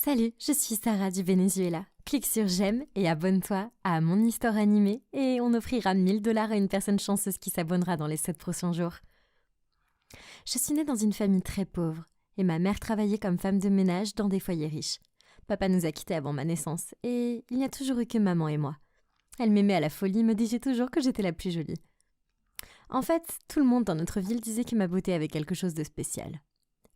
Salut, je suis Sarah du Venezuela. Clique sur j'aime et abonne-toi à mon histoire animée et on offrira 1 000 $ à une personne chanceuse qui s'abonnera dans les 7 prochains jours. Je suis née dans une famille très pauvre et ma mère travaillait comme femme de ménage dans des foyers riches. Papa nous a quittés avant ma naissance et il n'y a toujours eu que maman et moi. Elle m'aimait à la folie, me disait toujours que j'étais la plus jolie. En fait, tout le monde dans notre ville disait que ma beauté avait quelque chose de spécial.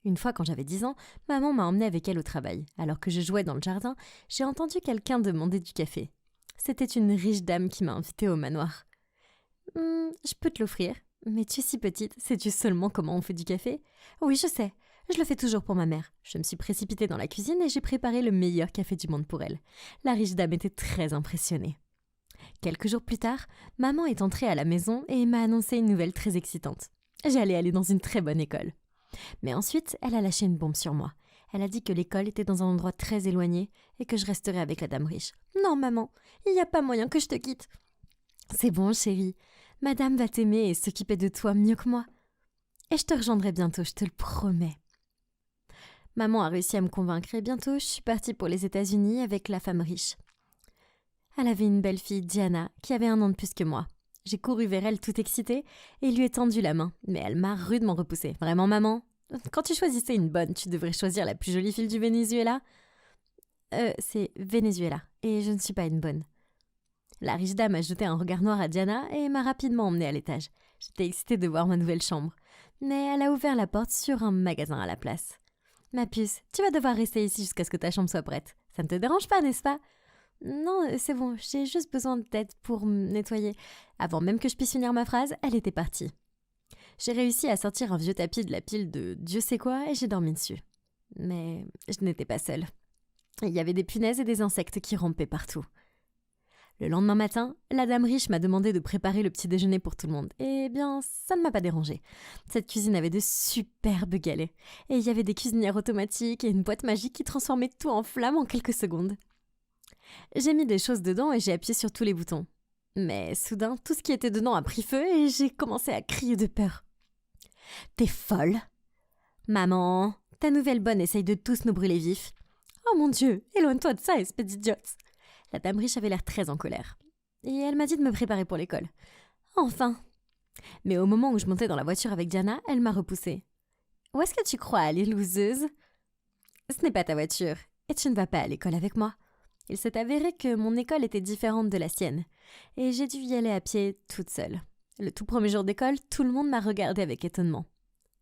Une fois, quand j'avais 10 ans, maman m'a emmenée avec elle au travail. Alors que je jouais dans le jardin, j'ai entendu quelqu'un demander du café. C'était une riche dame qui m'a invitée au manoir. « Je peux te l'offrir, mais tu es si petite, sais-tu seulement comment on fait du café ?»« Oui, je sais. Je le fais toujours pour ma mère. » Je me suis précipitée dans la cuisine et j'ai préparé le meilleur café du monde pour elle. La riche dame était très impressionnée. Quelques jours plus tard, maman est entrée à la maison et m'a annoncé une nouvelle très excitante. J'allais aller dans une très bonne école. Mais ensuite, elle a lâché une bombe sur moi. Elle a dit que l'école était dans un endroit très éloigné et que je resterais avec la dame riche. « Non, maman, il n'y a pas moyen que je te quitte. »« C'est bon, chérie. Madame va t'aimer et s'occuper de toi mieux que moi. Et je te rejoindrai bientôt, je te le promets. » Maman a réussi à me convaincre et bientôt, je suis partie pour les États-Unis avec la femme riche. Elle avait une belle fille, Diana, qui avait 1 an de plus que moi. J'ai couru vers elle toute excitée et lui ai tendu la main, mais elle m'a rudement repoussée. « Vraiment, maman ? Quand tu choisissais une bonne, tu devrais choisir la plus jolie fille du Venezuela ?»« C'est Venezuela, et je ne suis pas une bonne. » La riche dame a jeté un regard noir à Diana et m'a rapidement emmenée à l'étage. J'étais excitée de voir ma nouvelle chambre, mais elle a ouvert la porte sur un magasin à la place. « Ma puce, tu vas devoir rester ici jusqu'à ce que ta chambre soit prête. Ça ne te dérange pas, n'est-ce pas ? » « Non, c'est bon, j'ai juste besoin d'aide pour me nettoyer. » Avant même que je puisse finir ma phrase, elle était partie. J'ai réussi à sortir un vieux tapis de la pile de Dieu sait quoi et j'ai dormi dessus. Mais je n'étais pas seule. Il y avait des punaises et des insectes qui rampaient partout. Le lendemain matin, la dame riche m'a demandé de préparer le petit déjeuner pour tout le monde. Eh bien, ça ne m'a pas dérangée. Cette cuisine avait de superbes galets. Et il y avait des cuisinières automatiques et une boîte magique qui transformait tout en flammes en quelques secondes. J'ai mis des choses dedans et j'ai appuyé sur tous les boutons. Mais soudain, tout ce qui était dedans a pris feu et j'ai commencé à crier de peur. « T'es folle ? Maman, ta nouvelle bonne essaye de tous nous brûler vifs. Oh mon Dieu, éloigne-toi de ça, espèce d'idiote !» La dame riche avait l'air très en colère. Et elle m'a dit de me préparer pour l'école. Enfin. Mais au moment où je montais dans la voiture avec Diana, elle m'a repoussée. « Où est-ce que tu crois aller, loseuse ? Ce n'est pas ta voiture et tu ne vas pas à l'école avec moi. » Il s'est avéré que mon école était différente de la sienne, et j'ai dû y aller à pied toute seule. Le tout premier jour d'école, tout le monde m'a regardée avec étonnement.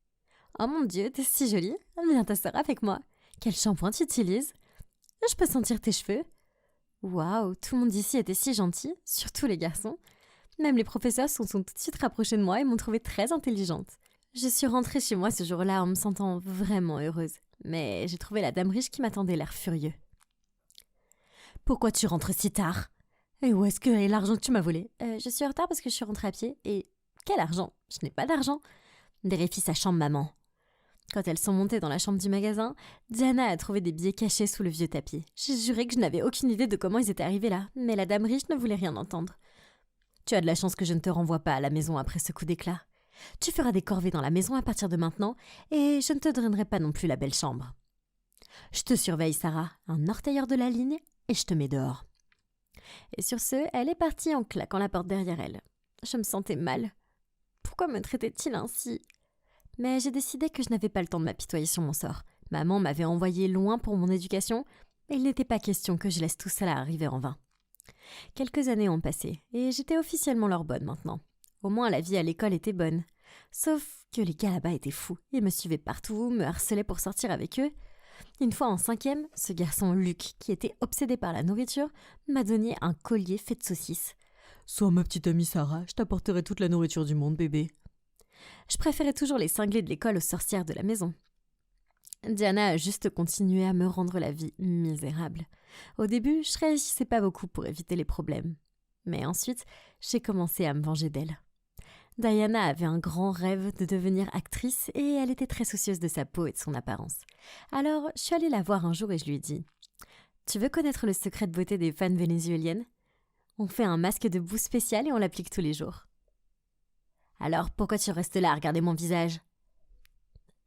« Oh mon Dieu, t'es si jolie, viens t'asseoir avec moi. Quel shampoing tu utilises ? Je peux sentir tes cheveux. Waouh, tout le monde ici était si gentil, surtout les garçons. Même les professeurs se sont tout de suite rapprochés de moi et m'ont trouvée très intelligente. Je suis rentrée chez moi ce jour-là en me sentant vraiment heureuse, mais j'ai trouvé la dame riche qui m'attendait l'air furieux. « Pourquoi tu rentres si tard ? Et où est-ce que est l'argent que tu m'as volé ? Je suis en retard parce que je suis rentrée à pied. Et quel argent ? Je n'ai pas d'argent. » Vérifie sa chambre, maman. Quand elles sont montées dans la chambre du magasin, Diana a trouvé des billets cachés sous le vieux tapis. J'ai juré que je n'avais aucune idée de comment ils étaient arrivés là, mais la dame riche ne voulait rien entendre. « Tu as de la chance que je ne te renvoie pas à la maison après ce coup d'éclat. Tu feras des corvées dans la maison à partir de maintenant, et je ne te donnerai pas non plus la belle chambre. Je te surveille, Sarah, un orteilleur de la ligne, et je te mets dehors. » Et sur ce, elle est partie en claquant la porte derrière elle. Je me sentais mal. Pourquoi me traitait-il ainsi ? Mais j'ai décidé que je n'avais pas le temps de m'apitoyer sur mon sort. Maman m'avait envoyée loin pour mon éducation, et il n'était pas question que je laisse tout cela arriver en vain. Quelques années ont passé, et j'étais officiellement leur bonne maintenant. Au moins la vie à l'école était bonne. Sauf que les gars là-bas étaient fous. Ils me suivaient partout, me harcelaient pour sortir avec eux. Une fois en 5e, ce garçon Luc, qui était obsédé par la nourriture, m'a donné un collier fait de saucisses. « Sois ma petite amie Sarah, je t'apporterai toute la nourriture du monde, bébé. » Je préférais toujours les cinglés de l'école aux sorcières de la maison. Diana a juste continué à me rendre la vie misérable. Au début, je réagissais pas beaucoup pour éviter les problèmes. Mais ensuite, j'ai commencé à me venger d'elle. Diana avait un grand rêve de devenir actrice et elle était très soucieuse de sa peau et de son apparence. Alors, je suis allée la voir un jour et je lui ai dit « Tu veux connaître le secret de beauté des fans vénézuéliennes ? On fait un masque de boue spécial et on l'applique tous les jours. » « Alors, pourquoi tu restes là à regarder mon visage ?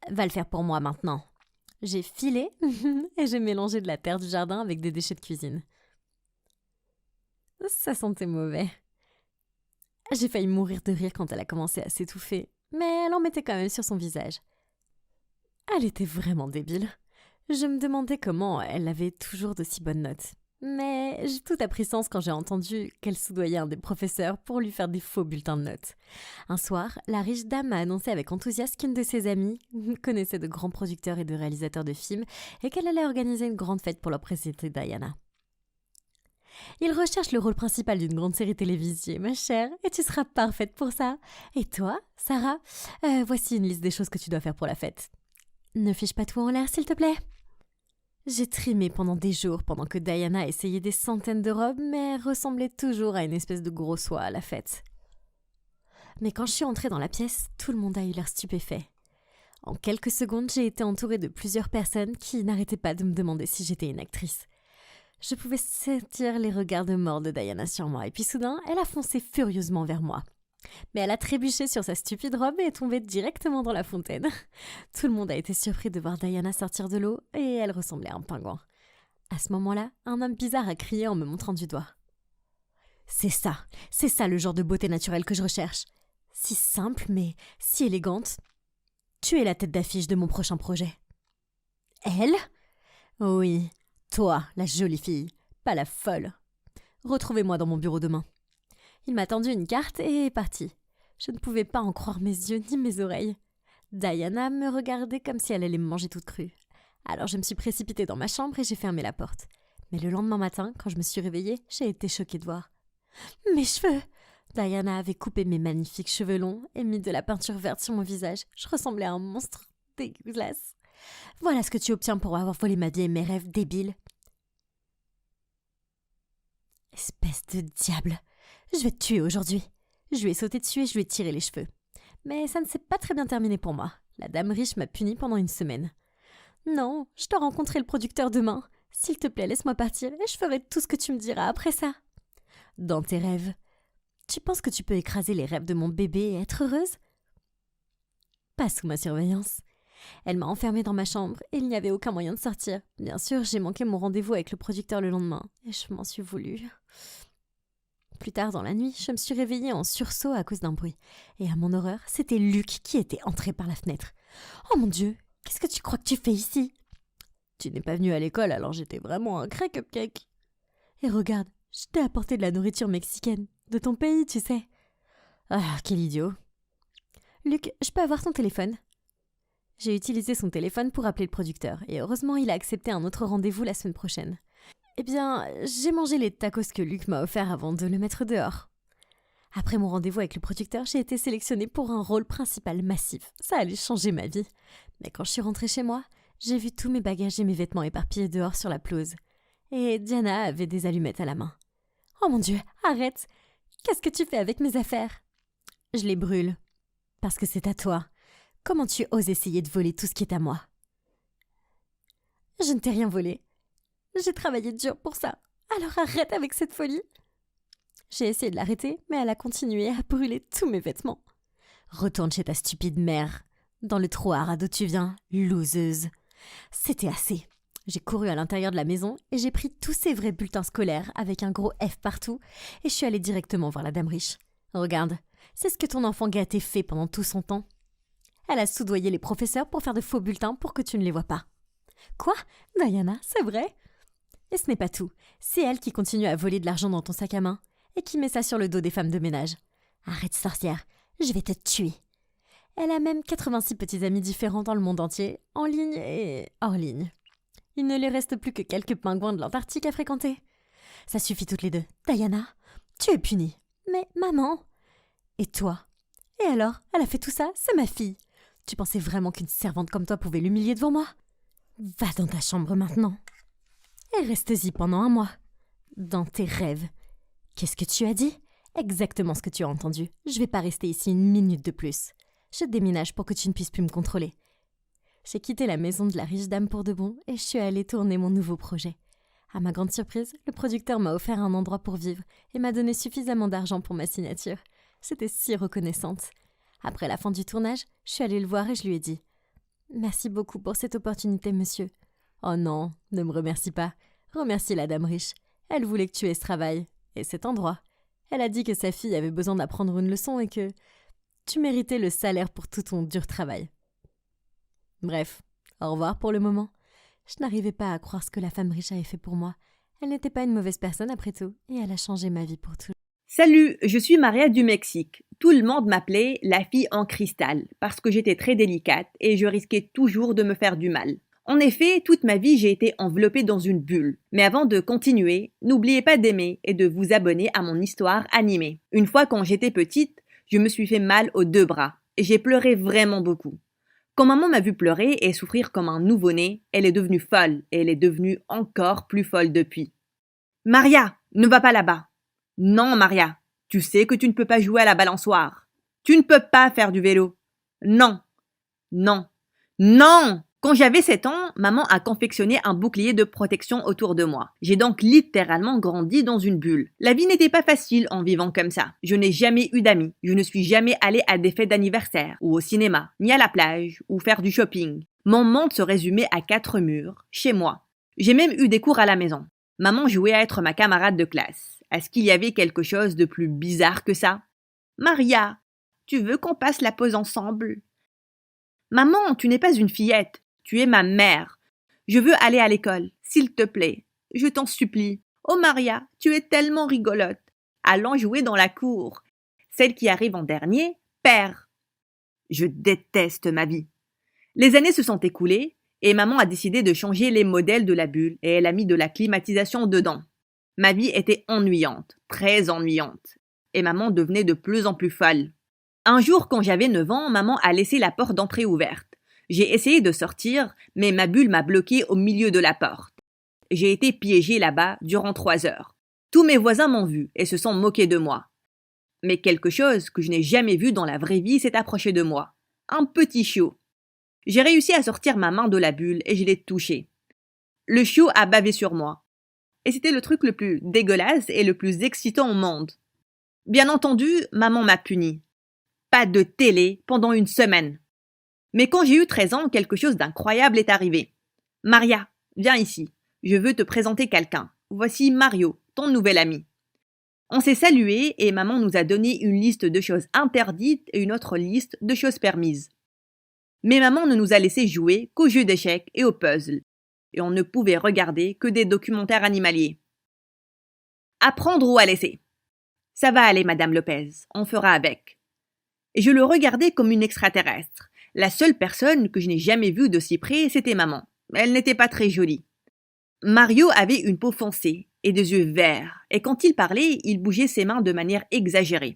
Va le faire pour moi maintenant. J'ai filé et j'ai mélangé de la terre du jardin avec des déchets de cuisine. Ça sentait mauvais. J'ai failli mourir de rire quand elle a commencé à s'étouffer, mais elle en mettait quand même sur son visage. Elle était vraiment débile. Je me demandais comment elle avait toujours de si bonnes notes. Mais j'ai tout appris sens quand j'ai entendu qu'elle soudoyait un des professeurs pour lui faire des faux bulletins de notes. Un soir, la riche dame a annoncé avec enthousiasme qu'une de ses amies connaissait de grands producteurs et de réalisateurs de films et qu'elle allait organiser une grande fête pour leur présenter Diana. Il recherche le rôle principal d'une grande série télévisée, ma chère, et tu seras parfaite pour ça. Et toi, Sarah, voici une liste des choses que tu dois faire pour la fête. Ne fiche pas tout en l'air, s'il te plaît. J'ai trimé pendant des jours pendant que Diana essayait des centaines de robes, mais elle ressemblait toujours à une espèce de gros soie à la fête. Mais quand je suis entrée dans la pièce, tout le monde a eu l'air stupéfait. En quelques secondes, j'ai été entourée de plusieurs personnes qui n'arrêtaient pas de me demander si j'étais une actrice. Je pouvais sentir les regards de mort de Diana sur moi, et puis soudain, elle a foncé furieusement vers moi. Mais elle a trébuché sur sa stupide robe et est tombée directement dans la fontaine. Tout le monde a été surpris de voir Diana sortir de l'eau et elle ressemblait à un pingouin. À ce moment-là, un homme bizarre a crié en me montrant du doigt. C'est ça le genre de beauté naturelle que je recherche. Si simple, mais si élégante. Tu es la tête d'affiche de mon prochain projet. Elle ? Oui, toi, la jolie fille, pas la folle. Retrouvez-moi dans mon bureau demain. Il m'a tendu une carte et est parti. Je ne pouvais pas en croire mes yeux ni mes oreilles. Diana me regardait comme si elle allait me manger toute crue. Alors je me suis précipitée dans ma chambre et j'ai fermé la porte. Mais le lendemain matin, quand je me suis réveillée, j'ai été choquée de voir. Mes cheveux ! Diana avait coupé mes magnifiques cheveux longs et mis de la peinture verte sur mon visage. Je ressemblais à un monstre dégueulasse. Voilà ce que tu obtiens pour avoir volé ma vie et mes rêves débiles. Espèce de diable! Je vais te tuer aujourd'hui. Je lui ai sauté dessus et je lui ai tiré les cheveux. Mais ça ne s'est pas très bien terminé pour moi. La dame riche m'a punie pendant une semaine. Non, je dois rencontrer le producteur demain. S'il te plaît, laisse-moi partir et je ferai tout ce que tu me diras après ça. Dans tes rêves. Tu penses que tu peux écraser les rêves de mon bébé et être heureuse ? Pas sous ma surveillance. Elle m'a enfermée dans ma chambre et il n'y avait aucun moyen de sortir. Bien sûr, j'ai manqué mon rendez-vous avec le producteur le lendemain et je m'en suis voulu. Plus tard dans la nuit, je me suis réveillée en sursaut à cause d'un bruit. Et à mon horreur, c'était Luc qui était entré par la fenêtre. « Oh mon Dieu, qu'est-ce que tu crois que tu fais ici ?»« Tu n'es pas venu à l'école, alors j'étais vraiment un vrai cupcake. »« Et regarde, je t'ai apporté de la nourriture mexicaine, de ton pays, tu sais. »« Ah, quel idiot. »« Luc, je peux avoir ton téléphone ?» J'ai utilisé son téléphone pour appeler le producteur, et heureusement, il a accepté un autre rendez-vous la semaine prochaine. Eh bien, j'ai mangé les tacos que Luc m'a offerts avant de le mettre dehors. Après mon rendez-vous avec le producteur, j'ai été sélectionnée pour un rôle principal massif. Ça allait changer ma vie. Mais quand je suis rentrée chez moi, j'ai vu tous mes bagages et mes vêtements éparpillés dehors sur la pelouse. Et Diana avait des allumettes à la main. « Oh mon Dieu, arrête! Qu'est-ce que tu fais avec mes affaires ?»« Je les brûle. Parce que c'est à toi. Comment tu oses essayer de voler tout ce qui est à moi ?»« Je ne t'ai rien volé. J'ai travaillé dur pour ça, alors arrête avec cette folie. » J'ai essayé de l'arrêter, mais elle a continué à brûler tous mes vêtements. « Retourne chez ta stupide mère, dans le trou d'où tu viens, loseuse. » C'était assez. J'ai couru à l'intérieur de la maison et j'ai pris tous ces vrais bulletins scolaires avec un gros F partout et je suis allée directement voir la dame riche. « Regarde, c'est ce que ton enfant gâté fait pendant tout son temps. Elle a soudoyé les professeurs pour faire de faux bulletins pour que tu ne les vois pas. »« Quoi, Diana, c'est vrai ? » Et ce n'est pas tout. C'est elle qui continue à voler de l'argent dans ton sac à main et qui met ça sur le dos des femmes de ménage. Arrête, sorcière, je vais te tuer. Elle a même 86 petits amis différents dans le monde entier, en ligne et hors ligne. Il ne lui reste plus que quelques pingouins de l'Antarctique à fréquenter. Ça suffit toutes les deux. Diana, tu es punie. Mais maman... Et toi ? Et alors, elle a fait tout ça, c'est ma fille. Tu pensais vraiment qu'une servante comme toi pouvait l'humilier devant moi ? Va dans ta chambre maintenant. Et reste-y pendant un mois. Dans tes rêves. Qu'est-ce que tu as dit ? Exactement ce que tu as entendu. Je vais pas rester ici une minute de plus. Je déménage pour que tu ne puisses plus me contrôler. J'ai quitté la maison de la riche dame pour de bon et je suis allée tourner mon nouveau projet. À ma grande surprise, le producteur m'a offert un endroit pour vivre et m'a donné suffisamment d'argent pour ma signature. J'étais si reconnaissante. Après la fin du tournage, je suis allée le voir et je lui ai dit Merci beaucoup pour cette opportunité, monsieur. Oh non, ne me remercie pas. Remercie la dame riche. Elle voulait que tu aies ce travail, et cet endroit. Elle a dit que sa fille avait besoin d'apprendre une leçon et que tu méritais le salaire pour tout ton dur travail. Bref, au revoir pour le moment. Je n'arrivais pas à croire ce que la femme riche avait fait pour moi. Elle n'était pas une mauvaise personne après tout, et elle a changé ma vie pour tout. Salut, je suis Maria du Mexique. Tout le monde m'appelait la fille en cristal parce que j'étais très délicate et je risquais toujours de me faire du mal. En effet, toute ma vie, j'ai été enveloppée dans une bulle. Mais avant de continuer, n'oubliez pas d'aimer et de vous abonner à mon histoire animée. Une fois quand j'étais petite, je me suis fait mal aux 2 bras et j'ai pleuré vraiment beaucoup. Quand maman m'a vu pleurer et souffrir comme un nouveau-né, elle est devenue folle et elle est devenue encore plus folle depuis. Maria, ne va pas là-bas. Non, Maria, tu sais que tu ne peux pas jouer à la balançoire. Tu ne peux pas faire du vélo. Non, non, non! Quand j'avais 7 ans, maman a confectionné un bouclier de protection autour de moi. J'ai donc littéralement grandi dans une bulle. La vie n'était pas facile en vivant comme ça. Je n'ai jamais eu d'amis. Je ne suis jamais allée à des fêtes d'anniversaire, ou au cinéma, ni à la plage, ou faire du shopping. Mon monde se résumait à 4 murs, chez moi. J'ai même eu des cours à la maison. Maman jouait à être ma camarade de classe. Est-ce qu'il y avait quelque chose de plus bizarre que ça? Maria, tu veux qu'on passe la pause ensemble? Maman, tu n'es pas une fillette. Tu es ma mère. Je veux aller à l'école, s'il te plaît. Je t'en supplie. Oh Maria, tu es tellement rigolote. Allons jouer dans la cour. Celle qui arrive en dernier perd. Je déteste ma vie. Les années se sont écoulées et maman a décidé de changer les modèles de la bulle et elle a mis de la climatisation dedans. Ma vie était ennuyante, très ennuyante. Et maman devenait de plus en plus folle. Un jour, quand j'avais 9 ans, maman a laissé la porte d'entrée ouverte. J'ai essayé de sortir, mais ma bulle m'a bloqué au milieu de la porte. J'ai été piégée là-bas durant 3 heures. Tous mes voisins m'ont vu et se sont moqués de moi. Mais quelque chose que je n'ai jamais vu dans la vraie vie s'est approché de moi. Un petit chiot. J'ai réussi à sortir ma main de la bulle et je l'ai touché. Le chiot a bavé sur moi. Et c'était le truc le plus dégueulasse et le plus excitant au monde. Bien entendu, maman m'a puni. Pas de télé pendant 1 semaine. Mais quand j'ai eu 13 ans, quelque chose d'incroyable est arrivé. Maria, viens ici. Je veux te présenter quelqu'un. Voici Mario, ton nouvel ami. On s'est salué et maman nous a donné une liste de choses interdites et une autre liste de choses permises. Mais maman ne nous a laissé jouer qu'aux jeux d'échecs et aux puzzles. Et on ne pouvait regarder que des documentaires animaliers. Apprendre ou à laisser? Ça va aller, Madame Lopez, on fera avec. Et je le regardais comme une extraterrestre. La seule personne que je n'ai jamais vue de si près, c'était maman. Elle n'était pas très jolie. Mario avait une peau foncée et des yeux verts, et quand il parlait, il bougeait ses mains de manière exagérée.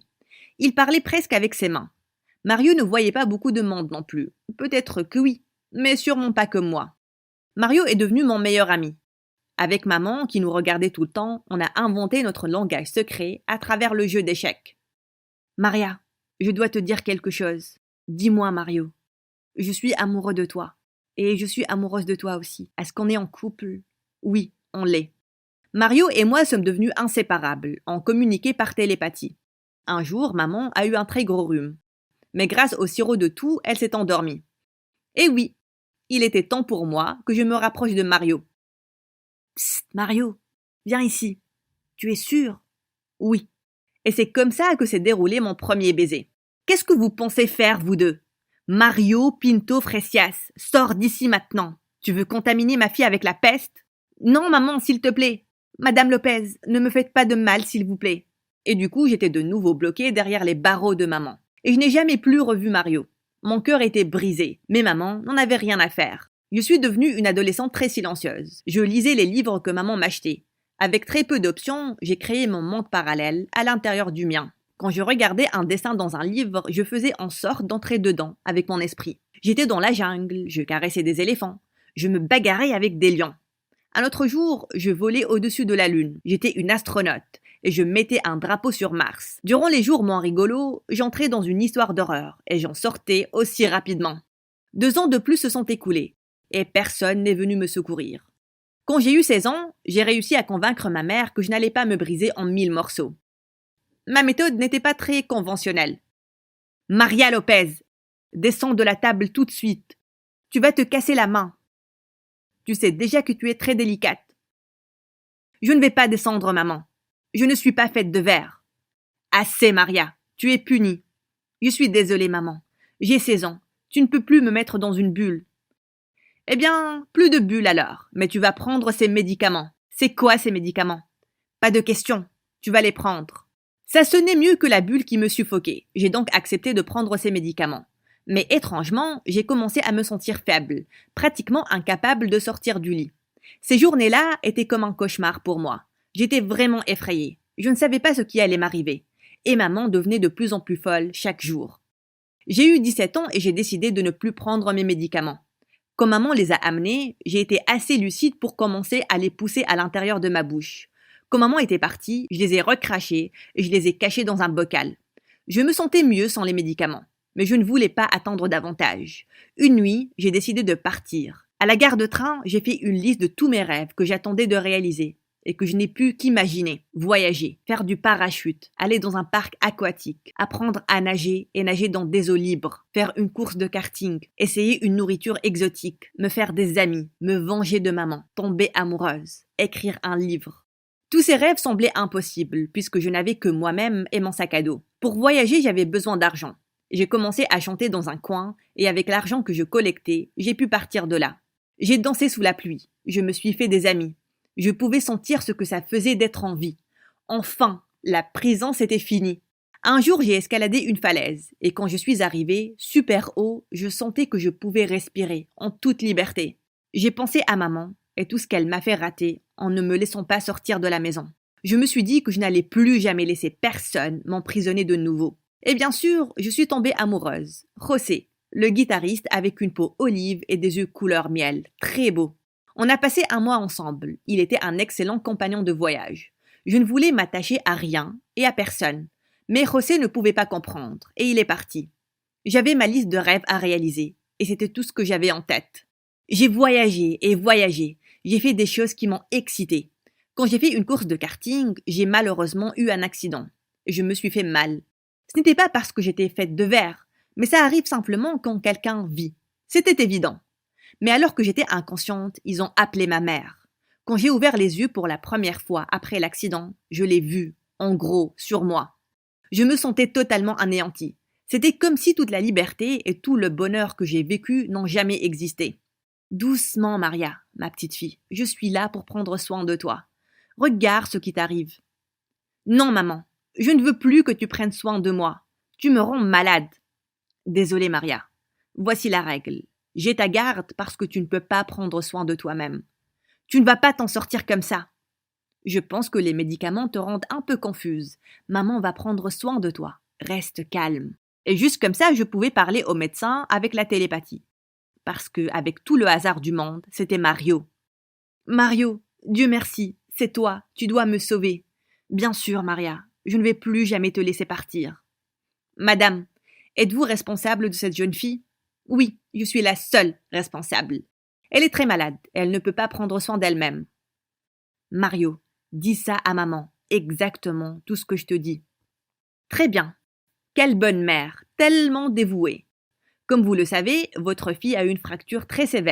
Il parlait presque avec ses mains. Mario ne voyait pas beaucoup de monde non plus. Peut-être que oui, mais sûrement pas comme moi. Mario est devenu mon meilleur ami. Avec maman, qui nous regardait tout le temps, on a inventé notre langage secret à travers le jeu d'échecs. Maria, je dois te dire quelque chose. Dis-moi, Mario. Je suis amoureux de toi. Et je suis amoureuse de toi aussi. Est-ce qu'on est en couple? Oui, on l'est. Mario et moi sommes devenus inséparables. On communiquait par télépathie. Un jour, maman a eu un très gros rhume. Mais grâce au sirop de tout, elle s'est endormie. Et oui, il était temps pour moi que je me rapproche de Mario. Psst, Mario, viens ici. Tu es sûr? Oui. Et c'est comme ça que s'est déroulé mon premier baiser. Qu'est-ce que vous pensez faire, vous deux? Mario Pinto Fresias, sors d'ici maintenant. Tu veux contaminer ma fille avec la peste? Non, maman, s'il te plaît. Madame Lopez, ne me faites pas de mal, s'il vous plaît. Et du coup, j'étais de nouveau bloquée derrière les barreaux de maman. Et je n'ai jamais plus revu Mario. Mon cœur était brisé, mais maman n'en avait rien à faire. Je suis devenue une adolescente très silencieuse. Je lisais les livres que maman m'achetait. Avec très peu d'options, j'ai créé mon monde parallèle à l'intérieur du mien. Quand je regardais un dessin dans un livre, je faisais en sorte d'entrer dedans avec mon esprit. J'étais dans la jungle, je caressais des éléphants, je me bagarrais avec des lions. Un autre jour, je volais au-dessus de la lune. J'étais une astronaute et je mettais un drapeau sur Mars. Durant les jours moins rigolos, j'entrais dans une histoire d'horreur et j'en sortais aussi rapidement. 2 ans de plus se sont écoulés et personne n'est venu me secourir. Quand j'ai eu 16 ans, j'ai réussi à convaincre ma mère que je n'allais pas me briser en 1000 morceaux. Ma méthode n'était pas très conventionnelle. Maria Lopez, descends de la table tout de suite. Tu vas te casser la main. Tu sais déjà que tu es très délicate. Je ne vais pas descendre, maman. Je ne suis pas faite de verre. Assez, Maria. Tu es punie. Je suis désolée, maman. J'ai 16 ans. Tu ne peux plus me mettre dans une bulle. Eh bien, plus de bulle alors, mais tu vas prendre ces médicaments. C'est quoi ces médicaments? Pas de question. Tu vas les prendre. Ça sonnait mieux que la bulle qui me suffoquait. J'ai donc accepté de prendre ces médicaments. Mais étrangement, j'ai commencé à me sentir faible, pratiquement incapable de sortir du lit. Ces journées-là étaient comme un cauchemar pour moi. J'étais vraiment effrayée. Je ne savais pas ce qui allait m'arriver. Et maman devenait de plus en plus folle chaque jour. J'ai eu 17 ans et j'ai décidé de ne plus prendre mes médicaments. Quand maman les a amenés, j'ai été assez lucide pour commencer à les pousser à l'intérieur de ma bouche. Quand maman était partie, je les ai recrachés et je les ai cachés dans un bocal. Je me sentais mieux sans les médicaments, mais je ne voulais pas attendre davantage. Une nuit, j'ai décidé de partir. À la gare de train, j'ai fait une liste de tous mes rêves que j'attendais de réaliser et que je n'ai pu qu'imaginer. Voyager, faire du parachute, aller dans un parc aquatique, apprendre à nager et nager dans des eaux libres, faire une course de karting, essayer une nourriture exotique, me faire des amis, me venger de maman, tomber amoureuse, écrire un livre. Tous ces rêves semblaient impossibles puisque je n'avais que moi-même et mon sac à dos. Pour voyager, j'avais besoin d'argent. J'ai commencé à chanter dans un coin et avec l'argent que je collectais, j'ai pu partir de là. J'ai dansé sous la pluie, je me suis fait des amis. Je pouvais sentir ce que ça faisait d'être en vie. Enfin, la prison c'était fini. Un jour, j'ai escaladé une falaise et quand je suis arrivée, super haut, je sentais que je pouvais respirer en toute liberté. J'ai pensé à maman et tout ce qu'elle m'a fait rater en ne me laissant pas sortir de la maison. Je me suis dit que je n'allais plus jamais laisser personne m'emprisonner de nouveau. Et bien sûr, je suis tombée amoureuse. José, le guitariste avec une peau olive et des yeux couleur miel, très beau. On a passé un mois ensemble. Il était un excellent compagnon de voyage. Je ne voulais m'attacher à rien et à personne. Mais José ne pouvait pas comprendre et il est parti. J'avais ma liste de rêves à réaliser et c'était tout ce que j'avais en tête. J'ai voyagé et voyagé. J'ai fait des choses qui m'ont excitée. Quand j'ai fait une course de karting, j'ai malheureusement eu un accident. Je me suis fait mal. Ce n'était pas parce que j'étais faite de verre, mais ça arrive simplement quand quelqu'un vit. C'était évident. Mais alors que j'étais inconsciente, ils ont appelé ma mère. Quand j'ai ouvert les yeux pour la première fois après l'accident, je l'ai vue, en gros, sur moi. Je me sentais totalement anéantie. C'était comme si toute la liberté et tout le bonheur que j'ai vécu n'ont jamais existé. Doucement, Maria, ma petite fille, je suis là pour prendre soin de toi. Regarde ce qui t'arrive. Non, maman, je ne veux plus que tu prennes soin de moi. Tu me rends malade. Désolée, Maria. Voici la règle. J'ai ta garde parce que tu ne peux pas prendre soin de toi-même. Tu ne vas pas t'en sortir comme ça. Je pense que les médicaments te rendent un peu confuse. Maman va prendre soin de toi. Reste calme. Et juste comme ça, je pouvais parler au médecin avec la télépathie. Parce que, avec tout le hasard du monde, c'était Mario. Mario, Dieu merci, c'est toi, tu dois me sauver. Bien sûr, Maria, je ne vais plus jamais te laisser partir. Madame, êtes-vous responsable de cette jeune fille? Oui, je suis la seule responsable. Elle est très malade, et elle ne peut pas prendre soin d'elle-même. Mario, dis ça à maman, exactement tout ce que je te dis. Très bien. Quelle bonne mère, tellement dévouée. Comme vous le savez, votre fille a une fracture très sévère.